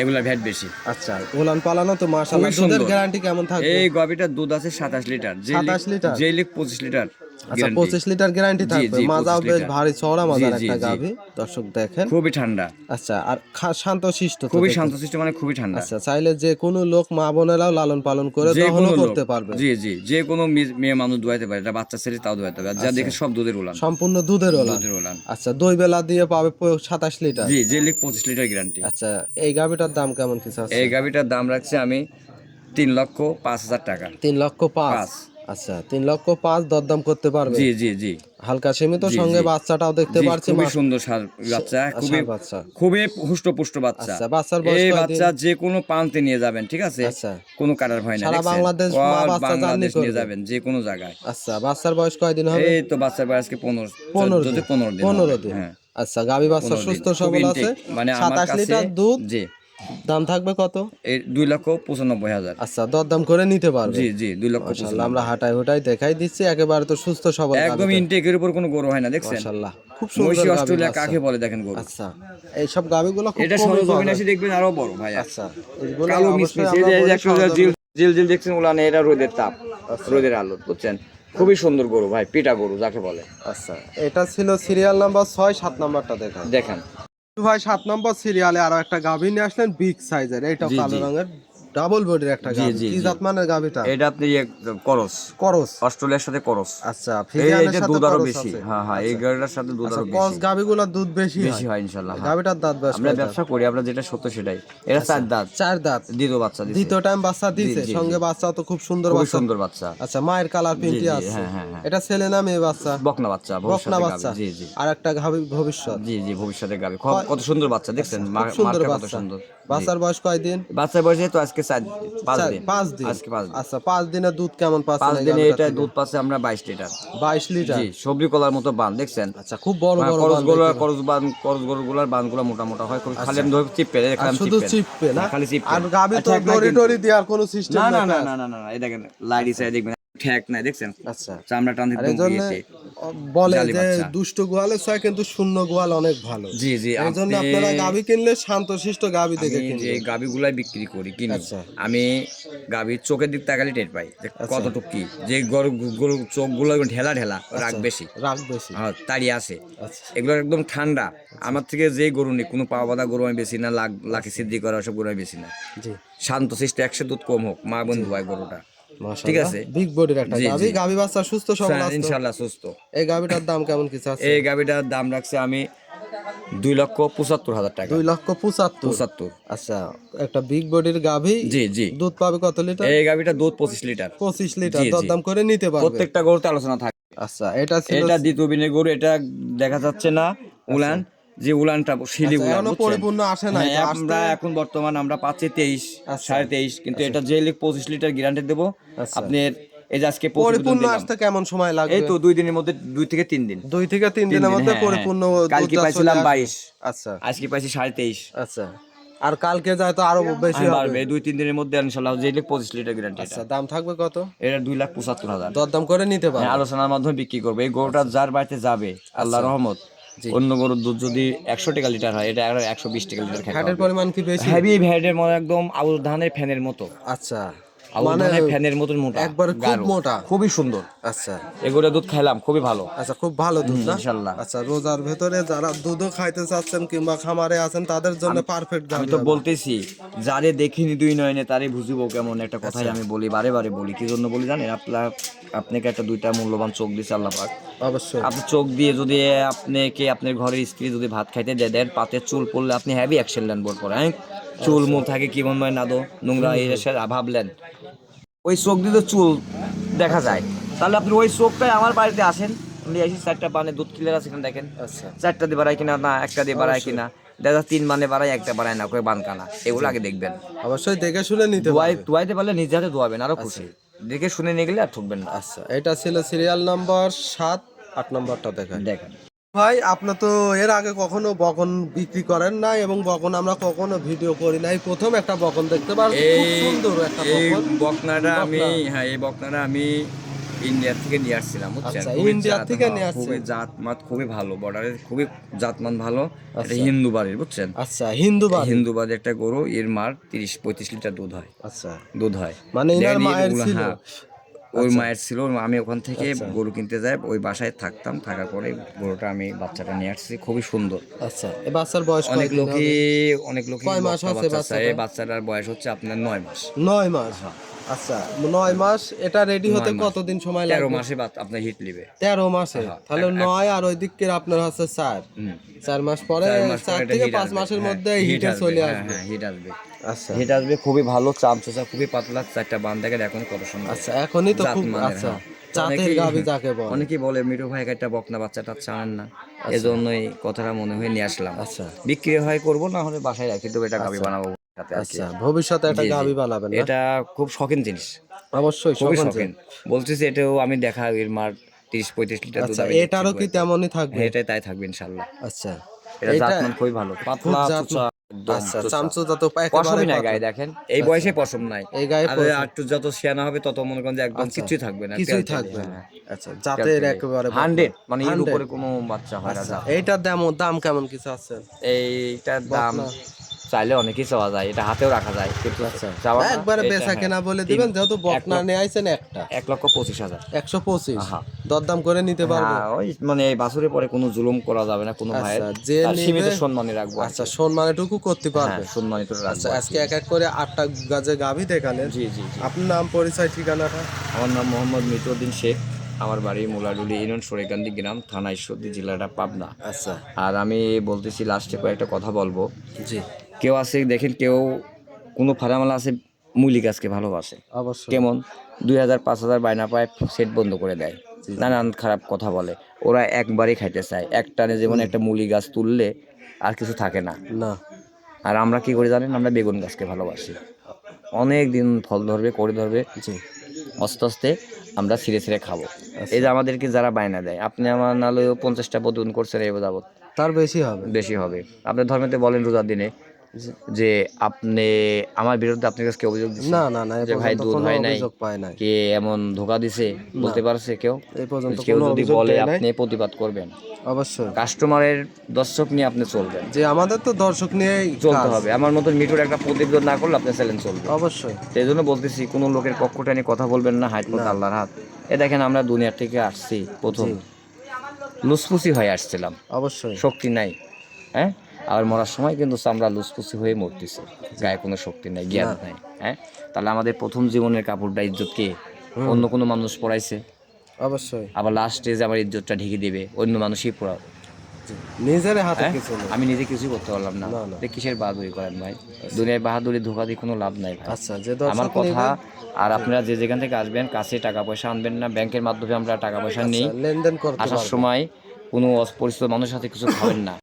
এগুলা ভ্যাট বেশি। আচ্ছা, ওলান পালানো তো মাশাআল্লাহ। খুবই সুন্দর। দুধের গ্যারান্টি কেমন থাকবে? এই গাবিটার দুধ আছে 27 লিটার। 27 লিটার? যে লিক 25 লিটার। আচ্ছা, 25 লিটার গ্যারান্টি থাকবে। জি, মাজাও 25 বেশ লিটার। ভারী চওড়া মাজার জি, জি, একটা জি। গাভী। দর্শক দেখেন। খুবই ঠান্ডা, আচ্ছা, আর শান্তশিষ্ট তো খুবই দেখতে। শান্তশিষ্ট, মানে খুবই ঠান্ডা। আচ্ছা, চাইলে যে কোনো লোক মা বোনেরাও লালন পালন করে যে দহনও কোনো লোক, করতে পারবে। জি, জি, যে কোনো মেয়ে মানুষ দোয়াইতে পারে। এটা বাচ্চা ছেলে তাও দোয়াইতে পারে। আর যা দেখে সব দুধের উলান, সম্পূর্ণ দুধের ওলান। দুধের উলান। আচ্ছা, দই বেলা দিয়ে পাবে 27 লিটার। জি, যে লিক 25 লিটার গ্যারান্টি। আচ্ছা, এই গাভীটার দাম কেমন কিছু আছে? এই গাবিটার দাম রাখছে আমি 3,05,000 টাকা। 3,05,000। আচ্ছা 3,05,000 দরদাম করতে পারবে। জি জি জি হালকা সীমিত, জি, সঙ্গে জি। বাচ্চাটাও দেখতে জি, পারছি। খুবই সুন্দর বাচ্চা, খুবই ষাঁড় বাচ্চা। খুবই হুষ্টপুষ্ট বাচ্চা। আচ্ছা, বাচ্চার বয়স এই কয়দিন? বাচ্চা যে কোনো প্রান্তে নিয়ে যাবেন, ঠিক আছে, আচ্ছা, কোনো কাটার ভয় না, সারা দেখছেন? বাংলাদেশ মা অল বাচ্চা জার্নি বাংলাদেশ নিয়ে করবে। যাবেন যে কোনো জায়গায়। আচ্ছা, বাচ্চার বয়স কয়দিন হবে? এই তো বাচ্চার বয়স আজকে 15 15 14 দিন। 15 দিন 15 হবে। দিন। হ্যাঁ, আচ্ছা, গাভী বাচ্চা 15 দিন। সুস্থ খুব সবল আছে। intake, মানে আমার 27 কাছে লিটার দুধ। জি, দাম থাকবে কত? এই 2,95,000। আচ্ছা, দরদাম করে নিতে পারবে। জি জি, মাশাআল্লাহ, 2,95,000। আমরা হাঁটায় হুটাই দেখাই দিচ্ছি, একেবারে তো সুস্থ সবল একদম গাভী। ইনটেকের উপর কোনো গরু হয় না, দেখছেন? মাশাআল্লাহ, খুব সুন্দর মহিষী গাভী অস্ট্রেলিয়া বাচ্চা। কাকে বলে দেখেন গরু। আচ্ছা, এই সব গাভীগুলো খুব এটা কমই পাওয়া সরজমিনে যায়। এসে দেখবেন আরো বড় ভাই। আচ্ছা, এইগুলো কালো অবশ্যই মিসমিস, আমরা এই যে বলি একটা সরজমিনে- জিল জিল দেখছেন উলানে, এটা রোদের তাপ, রোদের আলো, বুঝছেন? খুবই সুন্দর গরু ভাই, পিটা গরু যাকে বলে। আচ্ছা, এটা ছিল সিরিয়াল নাম্বার 6, 7 নাম্বারটা দেখান। দেখেন ভাই 7 নম্বর সিরিয়ালে আরো একটা গাভী নিয়ে আসলেন, বিগ সাইজের, এইটা জি, কালো জি। রঙের ডাবল বডির একটা জি, গাভী। জি, কি জি। জাত মানের গাভীটা? এটা আপনি করস, করস। অস্ট্রেলিয়ার সাথে করস। আচ্ছা, এই ফ্রিজিয়ানের যে সাথে দুধ আরো করস বেশি। আছে। হ্যাঁ হ্যাঁ, এই গাড়িটার সাথে দুধ আচ্ছা, আরো করস বেশি গাভীগুলোর দুধ বেশি বেশি হয় ইনশাআল্লাহ। হ্যাঁ, গাভীটার দাঁত বয়স আমরা কয়টা? ব্যবসা করি, আমরা যেটা সত্য সেটাই। এটা 4 দাঁত, 4 দাঁত। দ্বিতীয় বাচ্চা দিছে। দ্বিতীয় টাইম বাচ্চা দিছে, জি, জি, সঙ্গে জি। বাচ্চা তো খুব সুন্দর খুবই বাচ্চা। সুন্দর বাচ্চা, আচ্ছা, মায়ের কালার প্রিন্টই জি, আছে। হ্যাঁ, হ্যাঁ, হ্যাঁ। এটা ছেলে না মেয়ে বাচ্চা? বকনা বাচ্চা, বকনা ভবিষ্যতে বাচ্চা। গাভী। জি জি আর একটা গাভী ভবিষ্যৎ। জি জি, ভবিষ্যতের গাভী। কত সুন্দর বাচ্চা, দেখছেন? খুব সুন্দর মার্কা কত বাচ্চা। সুন্দর। বাচ্চার বয়স কয়দিন? বাচ্চার বয়সে তো আজকে 5 দিন। 5 দিন। আজকে 5 দিন। আচ্ছা, 5 দিনে দুধ কেমন পাচ্ছেন 5 এই দিনে গাভীটা এটা থেকে? দুধ পাচ্ছে আমরা 22 লিটার। 22 লিটার। জি, সবজি কলার মতো বান, দেখছেন? আচ্ছা, খুব বড় বড় বান দেখতে করজ গরুগুলার বানগুলো মোটা মোটা হয়, খালি আচ্ছা। আমি ধরে চিপে আর দেখলাম, শুধু চিপবে না? খালি চিপে। আর গাভী তো আচ্ছা, এক লাখ দড়ি কিন্তু। টড়ি দেওয়ার কোনো সিস্টেম না না নাই। না না না না, এই দেখেন লাইট ইসে দেখবেন, ঠ্যাক নাই, দেখছেন? আচ্ছা, চামড়া টান আর এই একদম জন্য ইয়েতে। বলে জালি যে বাচ্চা। দুষ্ট গোয়ালের ছয় কিন্তু শূন্য গোয়াল অনেক ভালো। জি জি, এই জন্য আপনি- আপনারা গাভী কিনলে শান্তশিষ্ট গাভী দেখে আমি যে কিনবেন। গাভিগুলাই বিক্রি করি কিনি, আচ্ছা। আমি গাভির চোখের দিক তাকালে টের পাই যে আচ্ছা। কতটুকু কি, যে গরু গরু চোখগুলো ঢেলা ঢেলা, রাগ আচ্ছা, বেশি, রাগ বেশি। তাড়িয়ে আসে। আচ্ছা, এগুলো একদম ঠান্ডা। আমার থেকে যে গরু নেই, কোনো পাওয়া বাঁধা গরু আমি বেশি না, লাখি সিদ্ধি করা সব গরু আমি বেশি না। জি, শান্ত শিষ্ট, 100 দুধ কম হোক, মা বন্ধু হয় গরুটা, মাশাআল্লাহ। ঠিক আছে? বিগ বডির একটা জি, গাভী। জি। গাভী বাচ্চা সুস্থ সবল আছে তো? ইনশাল্লাহ সুস্থ। এই গাভীটার দাম কেমন কিছু আছে? এই গাভিটার দাম রাখছি আমি 2,75,000 টাকা। 2,75,000। 75। আচ্ছা, একটা বিগ বডির গাভী। জি জি, দুধ পাবে কত লিটার? এই গাভিটা দুধ 25 লিটার। 25 লিটার। জি, জি। দরদাম করে নিতে পারবে। প্রত্যেকটা গরুতে আলোচনা থাকে। আচ্ছা, এটা ছিল এটা দ্বিতীয় বিনের গরু, এটা দেখা যাচ্ছে না উলান, যে উলানটা শিলি আচ্ছা, উলান, এখনো বুঝছেন? পরিপূর্ণ আসে নাই, হ্যাঁ, তো আমরা আসতে- এখন বর্তমান আমরা পাচ্ছি 23, আচ্ছা। 23.5, কিন্তু এটা যে 25 লিটার গ্যারান্টি দেবো আচ্ছা। আপনার। এই যে আজকে 25 পরিপূর্ণ দিলাম। আসতে কেমন সময় লাগবে? এই তো 2 দিনের মধ্যে, 2 থেকে 3 দিন। 2 থেকে 3 দিনের মধ্যে হ্যাঁ, পরিপূর্ণ হ্যাঁ। কালকে দুধটা পাইছিলাম চলে আসবে। 22, আচ্ছা, আজকে পাইছি 23.5। আচ্ছা। আর কালকে যায় তো আরো বেশি হবে। বাড়বে 2-3 দিনের মধ্যে ইনশাআল্লাহ, যে 25 লিটার গ্যারান্টি। আচ্ছা, দাম থাকবে কত? এটা 2,75,000। দরদাম করে নিতে পারবে। আলোচনার মাধ্যমে বিক্রি করবে। এই গরুটা যার বাড়িতে যাবে, আল্লাহ রহমত, অন্য গরুর দুধ যদি 100 টাকা লিটার হয়, এটা 120 টাকা লিটার খাবে। ফ্যাটের পরিমাণ কি বেশি? হেভি ভ্যাটের মতো, একদম আউশ ধানের ফ্যানের মতো, আচ্ছা, আউশ মানে ধানের ফ্যানের মতন মোটা, একবারে খুব গাঢ়, মোটা। খুবই সুন্দর। আচ্ছা, এগুলো দুধ খাইলাম, খুবই ভালো। আচ্ছা, খুব ভালো দুধ না? ইনশাআল্লাহ। আচ্ছা, রোজার ভেতরে যারা দুধও খাইতে চাচ্ছেন কিংবা খামারে আছেন তাদের জন্য পারফেক্ট আমি গাভী তো হবে। বলতেছি, যারে দেখিনি 2 নয়নে তারে বুঝিবো কেমন, একটা কথাই আমি বলি, বারে বারে বলি। কি জন্য বলি জানেন? আপনাকে একটা 2টা মূল্যবান চোখ দিছে আল্লাহ পাক। অবশ্যই। আপনি চোখ দিয়ে যদি আপনার ঘরের স্ত্রী যদি ভাত খাইতে দেন, পাতে চুল পড়লে আপনি হেভি অ্যাকশন নেন বল করে, হ্যাঁ? চুল মুখ থাকে কি মনে হয় না দো, নোংরা এসে ভাবলেন, ওই চোখ দিয়ে তো চুল দেখা যায়। তাহলে আপনি ওই চোখটাই আমার বাড়িতে আসেন, আমি এসে 4টা পানে দুধ ক্লিয়ার আছে কিনা দেখেন, আচ্ছা, 4টা দিয়ে বাড়ায় কিনা, না 1টা দিয়ে বাড়ায় কিনা, দেখা 3 মানে বাড়ায়, 1টা বাড়ায় না, কই বানকানা, এগুলো আগে দেখবেন। অবশ্যই দেখে শুনে নিতে পারবে। দুয়াইতে পারলে নিজে হাতে ধোয়াবেন, আরো খুশি। দেখে শুনে নিয়ে গেলে আর ঠকবেন না। আচ্ছা, এটা ছিল সিরিয়াল নাম্বার 7, 8 নম্বরটা দেখেন। দেখেন ভাই, আপনার তো এর আগে কখনো বকন বিক্রি করেন নাই এবং বকন আমরা কখনো ভিডিও করি নাই, প্রথম একটা বকন দেখতে পারছি, খুব সুন্দর একটা এই বকন। বকনাটা আমি, হ্যাঁ, এই বকনাটা আমি ইন্ডিয়া থেকে নিয়ে আসছিলাম, বুঝছেন? আচ্ছা, খুবই ইন্ডিয়া জাত, থেকে হ্যাঁ, নিয়ে আসছেন। খুবই জাতমাত খুবই ভালো, বর্ডারের খুবই জাতমান ভালো। এটা আচ্ছা। হিন্দু বাড়ির, বুঝছেন? আচ্ছা, হিন্দু বাড়ি। হিন্দু বাড়ির একটা গরু, এর মার 30-35 লিটার দুধ হয়, আচ্ছা, দুধ হয়। মানে এনার দেখেন মায়ের এগুলো, ছিল? হ্যাঁ, ওই মায়ের ছিল। আমি ওখান থেকে আচ্ছা। গরু কিনতে যাই, ওই বাসায় থাকতাম, থাকার পরে গরুটা আমি বাচ্চাটা নিয়ে আসছি, খুবই সুন্দর। আচ্ছা, এই বাচ্চার বয়স অনেক কয়দিন হবে? অনেক লোকই কয় মাস আছে বাচ্চা চায়। বাচ্চাটা? এই বাচ্চাটার বয়স হচ্ছে আপনার 9 মাস। 9 মাস। আচ্ছা 9 মাস এটা রেডি হতে 9 মাস। কতদিন সময় 13 লাগবে? মাসে বাদ আপনার হিট লিবে। 13 মাসে, তাহলে 9 আর ওই দিকের আপনার হচ্ছে 4 4 মাস পরে 4 মাস 4 পরে থেকে হিট 5 আসবে। মাসের হ্যাঁ, মধ্যে হিট হিটে আসবে, চলে হ্যাঁ, আসবে। হ্যাঁ, হিট আসবে। আচ্ছা হিট আসবে, খুবই ভালো চামচা, খুবই পাতলা, 4টা বান দেখেন এখন কত সুন্দর। আচ্ছা এখনই তো জাত খুব মানের, আচ্ছা হ্যাঁ। জাতের অনেকেই- গাভী যাকে বলে। অনেকেই বলে মিঠু ভাই একটা বকনা বাচ্চাটা চান না, এজন্যই কথাটা মনে হয়ে নিয়ে আসলাম। আচ্ছা বিক্রি হয় করবো, না হলে বাসায় রাখি, তো এটা গাভী বানাবো সাথে আর কি। আচ্ছা ভবিষ্যতে একটা জি, জি। গাভী বানাবেন না? এটা খুব শখিন জিনিস, অবশ্যই খুবই শোভন শখিন। বলতেছি এটাও আমি দেখা এর মার 30-35 লিটার দুধ আচ্ছা আমি দিচ্ছি এটারও কি বইতে। তেমনই থাকবে? হ্যাঁ, এটাই তাই থাকবে ইনশাল্লাহ। আচ্ছা এটা এটা জাতমান খুবই ভালো, পাতলা জাত- চুচা, একদম আচ্ছা চুচা। চামচুটা তো একেবারে পশমই নাই পাতলা। গায়ে, দেখেন এই বয়সে পশম নাই। এই গায়ে আর পশম। একটু যত সিয়ানা হবে তত মনে করেন যে একদম আচ্ছা, কিছুই থাকবে না, কিছুই তেল তেলে, থাকবে না। হ্যাঁ। আচ্ছা জাতের একেবারে 100, মানে এর 100 উপরে কোনো বাচ্চা হয় না আচ্ছা জাত। এইটার দাম কেমন কিছু আছে? এইটার দাম বকনা। চাইলে অনেকই চাওয়া যায়, এটা হাতেও রাখা যায়, কিন্তু আচ্ছা চাওয়া না, একবারে এটা, বেচা হ্যাঁ। কেনা বলে দিবেন, যেহেতু বকনা 1 নিয়ে আইছেন একটা 1,25,000। 125 আহা। দরদাম করে নিতে পারবো? হ্যাঁ, ওই মানে এই বাছুরের পরে কোনো জুলুম করা যাবে না কোনো ভাইয়ের, আচ্ছা যে তার সীমিত নিবে সম্মানে রাখবো আর কি। আচ্ছা সম্মানটুকু করতে হ্যাঁ, পারবে। সম্মানিত আচ্ছা রাখবো আর আজকে কি। এক এক করে 8টা গাজে গাভী দেখালেন। জি জি জি। আপনার নাম পরিচয় ঠিকানাটা? আমার নাম মোহাম্মদ মিতুদ্দিন শেখ, আমার বাড়ি মুলাডুলি ইউনিয়ন সরেকান্দি গ্রাম, থানা ঈশ্বরদী, জেলাটা পাবনা। আচ্ছা আর আমি বলতেছি লাস্টে কয়েকটা কথা বলবো। জি কেউ আছে দেখেন, কেউ কোনো ফারামালা আছে মুলি গাছকে ভালোবাসে, অবশ্যই কেমন 2,000-5,000 বায়না পায়, সেট বন্ধ করে দেয়, নানান খারাপ কথা বলে। ওরা একবারই খাইতে চায়, একটানে যেমন একটা মুলি গাছ তুললে আর কিছু থাকে না। না আর আমরা কি করে জানেন, আমরা বেগুন গাছকে ভালোবাসি, অনেক দিন ফল ধরবে, করে ধরবে, জি আস্তে আস্তে আমরা ছিঁড়ে ছিঁড়ে খাবো। এই যে আমাদেরকে যারা বায়না দেয়, আপনি আমার নাহলেও 50টা প্রতিদিন করছেন এই যাবত, তার বেশি হবে। বেশি হবে। আপনার ধর্মেতে বলেন রোজার দিনে যে আপনি আমার বিরুদ্ধে আপনার কাছে অভিযোগ দিচ্ছে না না না এই যে ভাই পর্যন্ত দুধ কোনো হয় নাই, অভিযোগ পায় নাই। কে এমন ধোকা দিছে, বলতে পারছে কেউ? এই পর্যন্ত কেউ কোনো যদি অভিযোগ বলে, দেয় নাই। আপনি প্রতিবাদ করবেন, অবশ্যই কাস্টমারের দর্শক নিয়ে আপনি চলবেন, যে আমাদের তো দর্শক নিয়েই চলতে কাজ। হবে। আমার মতন মিঠুর একটা প্রতিবেদন না করলে আপনার চ্যালেঞ্জ চলবে। অবশ্যই সেই জন্য বলতেছি, কোনো লোকের পক্ষটা নিয়ে কথা বলবেন না, হাত পথ আল্লাহর হাত। এ দেখেন আমরা দুনিয়ার থেকে আসছি, প্রথম জি। লুসফুসি হয়ে আসছিলাম, অবশ্যই শক্তি নাই, হ্যাঁ। আবার মরার সময় কিন্তু আমরা লুসফুসি হয়ে মরতেছি, গায়ে কোনো শক্তি নাই, জ্ঞান না। নাই, হ্যাঁ। তাহলে আমাদের প্রথম জীবনের কাপড়টা ইজ্জত কে? অন্য কোনো মানুষ পড়াইছে, অবশ্যই আবার লাস্ট স্টেজে আমার ইজ্জতটা ঢেকে দেবে অন্য মানুষই পড়াও, নিজের হাতে হ্যাঁ? কিছু নেই। আমি নিজে কিছুই করতে পারলাম না, না, না। তো কিসের বাহাদুরি করেন ভাই? দুনিয়ায় বাহাদুরি ধোকা দিয়ে কোনো লাভ নাই ভাই। আচ্ছা যে আমার দর্শক কথা, নেবে আর আপনারা যে যেখান থেকে আসবেন, কাছে টাকা পয়সা আনবেন না, ব্যাংকের মাধ্যমে আমরা টাকা পয়সা নেই। আচ্ছা, লেনদেন করতে আসার পারবে। সময় কোনো অপরিচিত মানুষের সাথে কিছু খাবেন না।